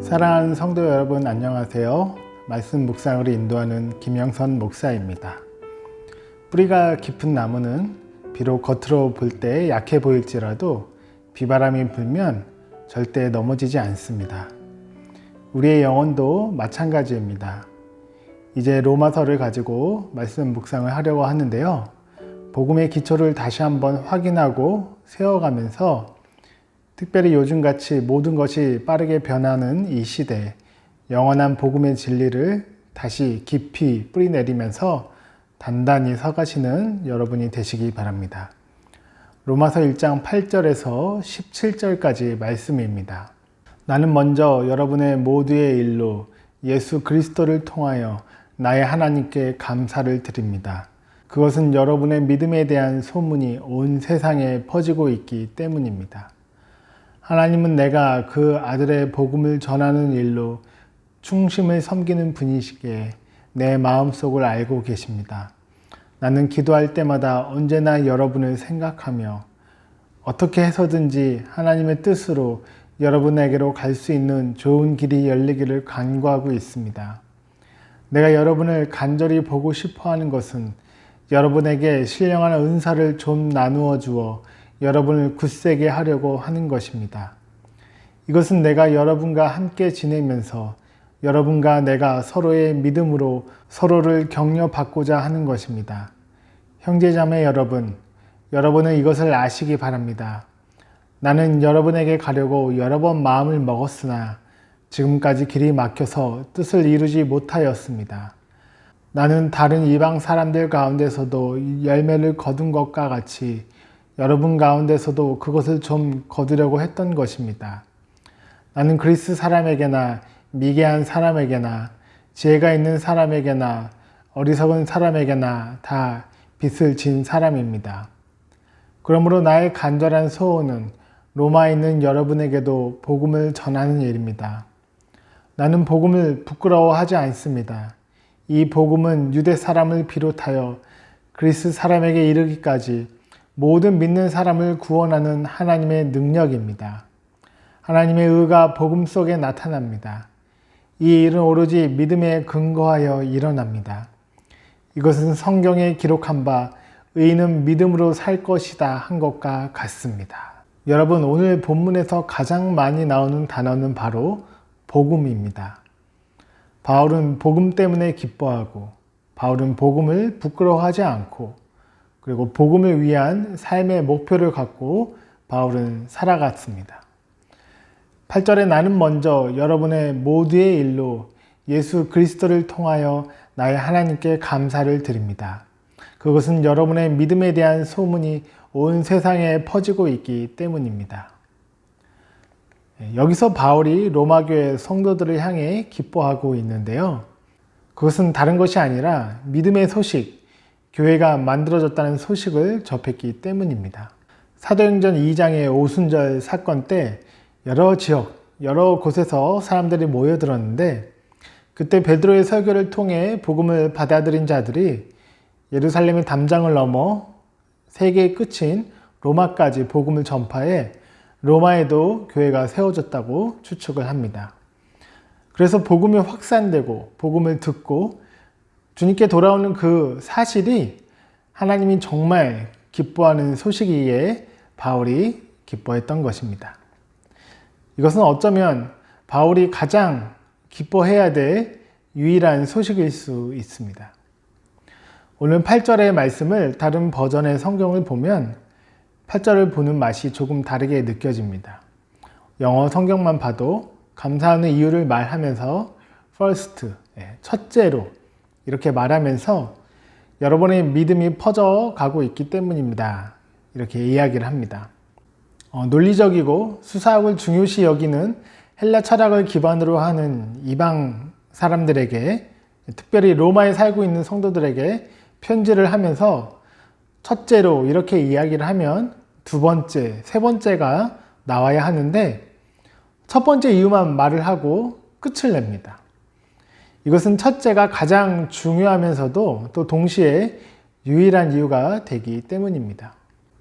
사랑하는 성도 여러분, 안녕하세요. 말씀 묵상으로 인도하는 김영선 목사입니다. 뿌리가 깊은 나무는 비록 겉으로 볼 때 약해 보일지라도 비바람이 불면 절대 넘어지지 않습니다. 우리의 영혼도 마찬가지입니다. 이제 로마서를 가지고 말씀 묵상을 하려고 하는데요. 복음의 기초를 다시 한번 확인하고 세워가면서 특별히 요즘같이 모든 것이 빠르게 변하는 이 시대에 영원한 복음의 진리를 다시 깊이 뿌리내리면서 단단히 서가시는 여러분이 되시기 바랍니다. 로마서 1장 8절에서 17절까지 말씀입니다. 나는 먼저 여러분의 모두의 일로 예수 그리스도를 통하여 나의 하나님께 감사를 드립니다. 그것은 여러분의 믿음에 대한 소문이 온 세상에 퍼지고 있기 때문입니다. 하나님은 내가 그 아들의 복음을 전하는 일로 충심을 섬기는 분이시기에 내 마음속을 알고 계십니다. 나는 기도할 때마다 언제나 여러분을 생각하며 어떻게 해서든지 하나님의 뜻으로 여러분에게로 갈 수 있는 좋은 길이 열리기를 간구하고 있습니다. 내가 여러분을 간절히 보고 싶어 하는 것은 여러분에게 신령한 은사를 좀 나누어 주어 여러분을 굳세게 하려고 하는 것입니다. 이것은 내가 여러분과 함께 지내면서 여러분과 내가 서로의 믿음으로 서로를 격려받고자 하는 것입니다. 형제자매 여러분, 여러분은 이것을 아시기 바랍니다. 나는 여러분에게 가려고 여러 번 마음을 먹었으나 지금까지 길이 막혀서 뜻을 이루지 못하였습니다. 나는 다른 이방 사람들 가운데서도 열매를 거둔 것과 같이 여러분 가운데서도 그것을 좀 거두려고 했던 것입니다. 나는 그리스 사람에게나 미개한 사람에게나 지혜가 있는 사람에게나 어리석은 사람에게나 다 빚을 진 사람입니다. 그러므로 나의 간절한 소원은 로마에 있는 여러분에게도 복음을 전하는 일입니다. 나는 복음을 부끄러워하지 않습니다. 이 복음은 유대 사람을 비롯하여 그리스 사람에게 이르기까지 모든 믿는 사람을 구원하는 하나님의 능력입니다. 하나님의 의가 복음 속에 나타납니다. 이 일은 오로지 믿음에 근거하여 일어납니다. 이것은 성경에 기록한 바 의인은 믿음으로 살 것이다 한 것과 같습니다. 여러분, 오늘 본문에서 가장 많이 나오는 단어는 바로 복음입니다. 바울은 복음 때문에 기뻐하고 바울은 복음을 부끄러워하지 않고 그리고 복음을 위한 삶의 목표를 갖고 바울은 살아갔습니다. 8절에 나는 먼저 여러분의 모두의 일로 예수 그리스도를 통하여 나의 하나님께 감사를 드립니다. 그것은 여러분의 믿음에 대한 소문이 온 세상에 퍼지고 있기 때문입니다. 여기서 바울이 로마교회 성도들을 향해 기뻐하고 있는데요. 그것은 다른 것이 아니라 믿음의 소식, 교회가 만들어졌다는 소식을 접했기 때문입니다. 사도행전 2장의 오순절 사건 때 여러 지역, 여러 곳에서 사람들이 모여들었는데 그때 베드로의 설교를 통해 복음을 받아들인 자들이 예루살렘의 담장을 넘어 세계의 끝인 로마까지 복음을 전파해 로마에도 교회가 세워졌다고 추측을 합니다. 그래서 복음이 확산되고 복음을 듣고 주님께 돌아오는 그 사실이 하나님이 정말 기뻐하는 소식이기에 바울이 기뻐했던 것입니다. 이것은 어쩌면 바울이 가장 기뻐해야 될 유일한 소식일 수 있습니다. 오늘 8절의 말씀을 다른 버전의 성경을 보면 8절을 보는 맛이 조금 다르게 느껴집니다. 영어 성경만 봐도 감사하는 이유를 말하면서 first, 첫째로 이렇게 말하면서 여러분의 믿음이 퍼져가고 있기 때문입니다. 이렇게 이야기를 합니다. 논리적이고 수사학을 중요시 여기는 헬라 철학을 기반으로 하는 이방 사람들에게, 특별히 로마에 살고 있는 성도들에게 편지를 하면서 첫째로 이렇게 이야기를 하면 두 번째, 세 번째가 나와야 하는데 첫 번째 이유만 말을 하고 끝을 냅니다. 이것은 첫째가 가장 중요하면서도 또 동시에 유일한 이유가 되기 때문입니다.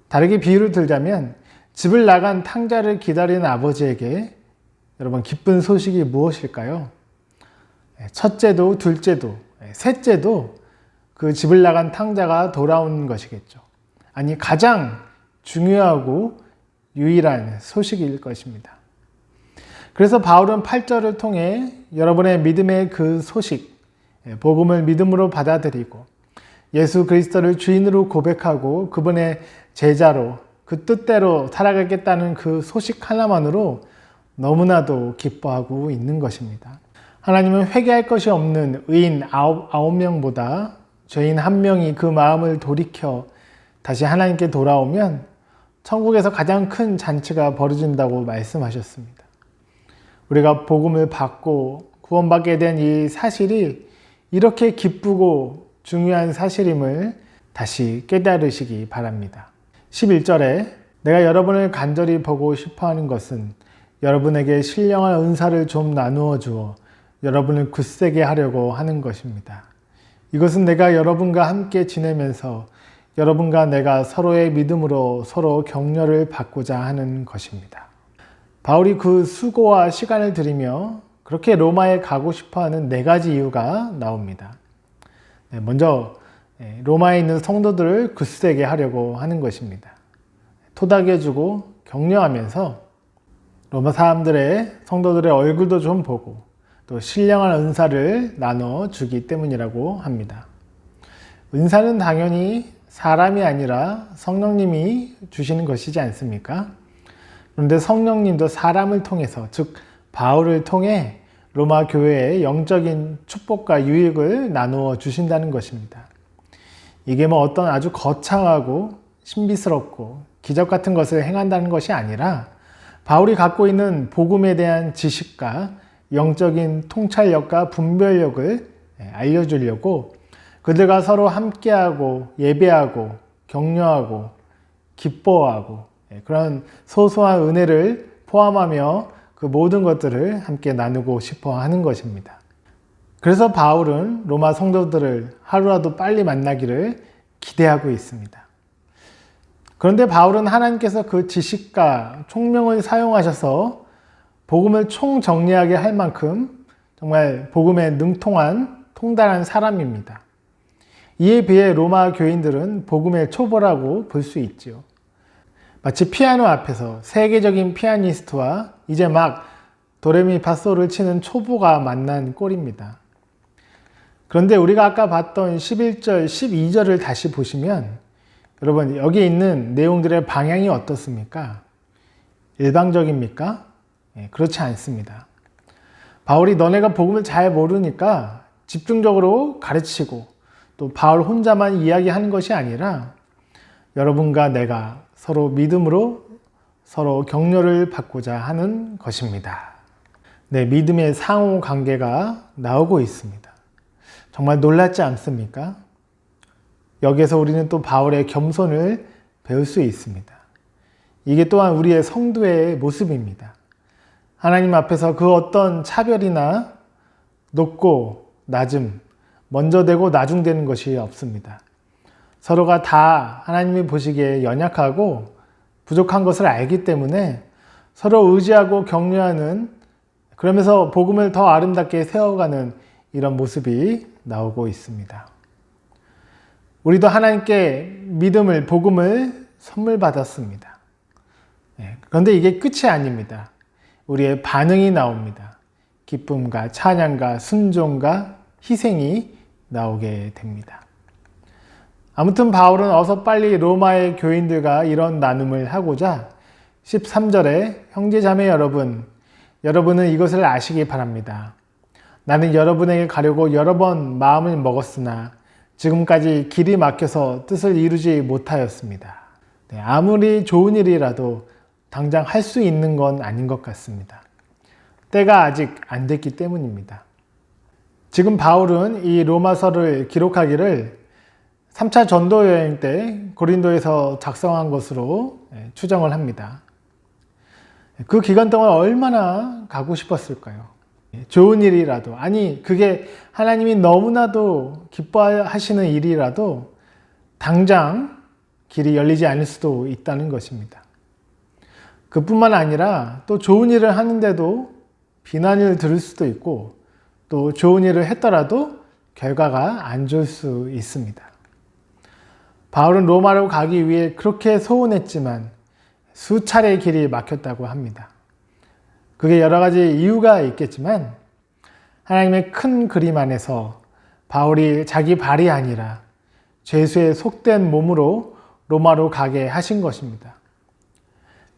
다르게 비유를 들자면 집을 나간 탕자를 기다리는 아버지에게 여러분, 기쁜 소식이 무엇일까요? 첫째도 둘째도 셋째도 그 집을 나간 탕자가 돌아온 것이겠죠. 아니, 가장 중요하고 유일한 소식일 것입니다. 그래서 바울은 8절을 통해 여러분의 믿음의 그 소식, 복음을 믿음으로 받아들이고 예수 그리스도를 주인으로 고백하고 그분의 제자로 그 뜻대로 살아가겠다는 그 소식 하나만으로 너무나도 기뻐하고 있는 것입니다. 하나님은 회개할 것이 없는 의인 9명보다 죄인 1명이 그 마음을 돌이켜 다시 하나님께 돌아오면 천국에서 가장 큰 잔치가 벌어진다고 말씀하셨습니다. 우리가 복음을 받고 구원받게 된 이 사실이 이렇게 기쁘고 중요한 사실임을 다시 깨달으시기 바랍니다. 11절에 내가 여러분을 간절히 보고 싶어하는 것은 여러분에게 신령한 은사를 좀 나누어 주어 여러분을 굳세게 하려고 하는 것입니다. 이것은 내가 여러분과 함께 지내면서 여러분과 내가 서로의 믿음으로 서로 격려를 받고자 하는 것입니다. 바울이 그 수고와 시간을 들이며 그렇게 로마에 가고 싶어하는 4가지 이유가 나옵니다. 먼저 로마에 있는 성도들을 굳세게 하려고 하는 것입니다. 토닥여주고 격려하면서 로마 사람들의 성도들의 얼굴도 좀 보고 또 신령한 은사를 나눠주기 때문이라고 합니다. 은사는 당연히 사람이 아니라 성령님이 주시는 것이지 않습니까? 그런데 성령님도 사람을 통해서, 즉 바울을 통해 로마 교회에 영적인 축복과 유익을 나누어 주신다는 것입니다. 이게 어떤 아주 거창하고 신비스럽고 기적 같은 것을 행한다는 것이 아니라 바울이 갖고 있는 복음에 대한 지식과 영적인 통찰력과 분별력을 알려주려고 그들과 서로 함께하고 예배하고 격려하고 기뻐하고 그런 소소한 은혜를 포함하며 그 모든 것들을 함께 나누고 싶어 하는 것입니다. 그래서 바울은 로마 성도들을 하루라도 빨리 만나기를 기대하고 있습니다. 그런데 바울은 하나님께서 그 지식과 총명을 사용하셔서 복음을 총정리하게 할 만큼 정말 복음에 능통한 통달한 사람입니다. 이에 비해 로마 교인들은 복음의 초보라고 볼 수 있지요. 마치 피아노 앞에서 세계적인 피아니스트와 이제 막 도레미파솔을 치는 초보가 만난 꼴입니다. 그런데 우리가 아까 봤던 11절, 12절을 다시 보시면 여러분, 여기 있는 내용들의 방향이 어떻습니까? 일방적입니까? 그렇지 않습니다. 바울이 너네가 복음을 잘 모르니까 집중적으로 가르치고 또 바울 혼자만 이야기하는 것이 아니라 여러분과 내가 서로 믿음으로 서로 격려를 받고자 하는 것입니다. 네, 믿음의 상호 관계가 나오고 있습니다. 정말 놀랍지 않습니까? 여기에서 우리는 또 바울의 겸손을 배울 수 있습니다. 이게 또한 우리의 성도의 모습입니다. 하나님 앞에서 그 어떤 차별이나 높고 낮음, 먼저 되고 나중되는 것이 없습니다. 서로가 다 하나님이 보시기에 연약하고 부족한 것을 알기 때문에 서로 의지하고 격려하는, 그러면서 복음을 더 아름답게 세워가는 이런 모습이 나오고 있습니다. 우리도 하나님께 믿음을, 복음을 선물 받았습니다. 그런데 이게 끝이 아닙니다. 우리의 반응이 나옵니다. 기쁨과 찬양과 순종과 희생이 나오게 됩니다. 아무튼 바울은 어서 빨리 로마의 교인들과 이런 나눔을 하고자 13절에 형제자매 여러분, 여러분은 이것을 아시기 바랍니다. 나는 여러분에게 가려고 여러 번 마음을 먹었으나 지금까지 길이 막혀서 뜻을 이루지 못하였습니다. 아무리 좋은 일이라도 당장 할 수 있는 건 아닌 것 같습니다. 때가 아직 안 됐기 때문입니다. 지금 바울은 이 로마서를 기록하기를 3차 전도 여행 때 고린도에서 작성한 것으로 추정을 합니다. 그 기간 동안 얼마나 가고 싶었을까요? 좋은 일이라도, 아니 그게 하나님이 너무나도 기뻐하시는 일이라도 당장 길이 열리지 않을 수도 있다는 것입니다. 그뿐만 아니라 또 좋은 일을 하는데도 비난을 들을 수도 있고 또 좋은 일을 했더라도 결과가 안 좋을 수 있습니다. 바울은 로마로 가기 위해 그렇게 소원했지만 수차례 길이 막혔다고 합니다. 그게 여러 가지 이유가 있겠지만 하나님의 큰 그림 안에서 바울이 자기 발이 아니라 죄수의 속된 몸으로 로마로 가게 하신 것입니다.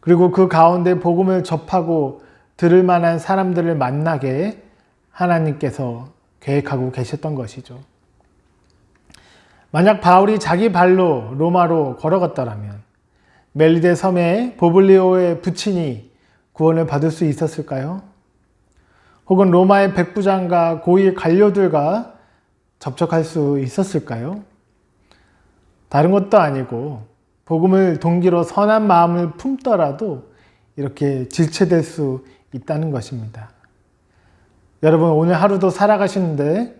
그리고 그 가운데 복음을 접하고 들을 만한 사람들을 만나게 하나님께서 계획하고 계셨던 것이죠. 만약 바울이 자기 발로 로마로 걸어갔더라면 멜리데 섬의 보블리오의 부친이 구원을 받을 수 있었을까요? 혹은 로마의 백부장과 고위 관료들과 접촉할 수 있었을까요? 다른 것도 아니고 복음을 동기로 선한 마음을 품더라도 이렇게 질체될 수 있다는 것입니다. 여러분, 오늘 하루도 살아가시는데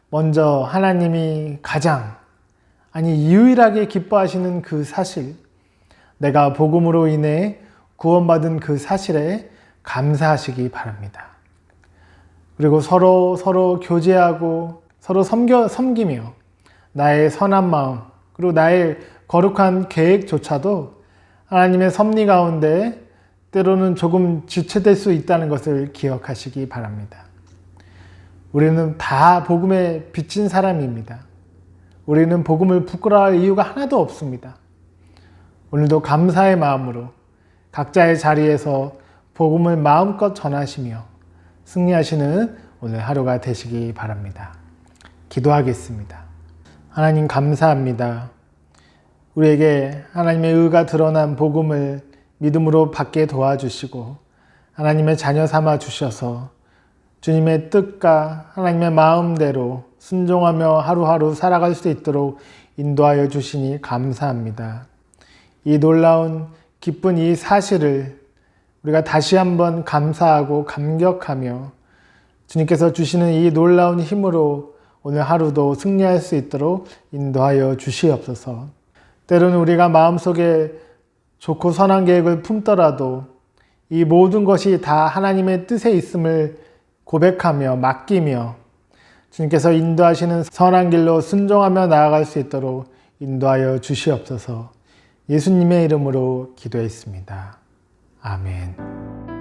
먼저 하나님이 가장, 아니 유일하게 기뻐하시는 그 사실, 내가 복음으로 인해 구원받은 그 사실에 감사하시기 바랍니다. 그리고 서로 교제하고 서로 섬기며 나의 선한 마음 그리고 나의 거룩한 계획조차도 하나님의 섭리 가운데 때로는 조금 지체될 수 있다는 것을 기억하시기 바랍니다. 우리는 다 복음에 빚진 사람입니다. 우리는 복음을 부끄러워할 이유가 하나도 없습니다. 오늘도 감사의 마음으로 각자의 자리에서 복음을 마음껏 전하시며 승리하시는 오늘 하루가 되시기 바랍니다. 기도하겠습니다. 하나님 감사합니다. 우리에게 하나님의 의가 드러난 복음을 믿음으로 받게 도와주시고 하나님의 자녀 삼아 주셔서 주님의 뜻과 하나님의 마음대로 순종하며 하루하루 살아갈 수 있도록 인도하여 주시니 감사합니다. 이 놀라운 기쁜 이 사실을 우리가 다시 한번 감사하고 감격하며 주님께서 주시는 이 놀라운 힘으로 오늘 하루도 승리할 수 있도록 인도하여 주시옵소서. 때로는 우리가 마음속에 좋고 선한 계획을 품더라도 이 모든 것이 다 하나님의 뜻에 있음을 고백하며 맡기며 주님께서 인도하시는 선한 길로 순종하며 나아갈 수 있도록 인도하여 주시옵소서. 예수님의 이름으로 기도했습니다. 아멘.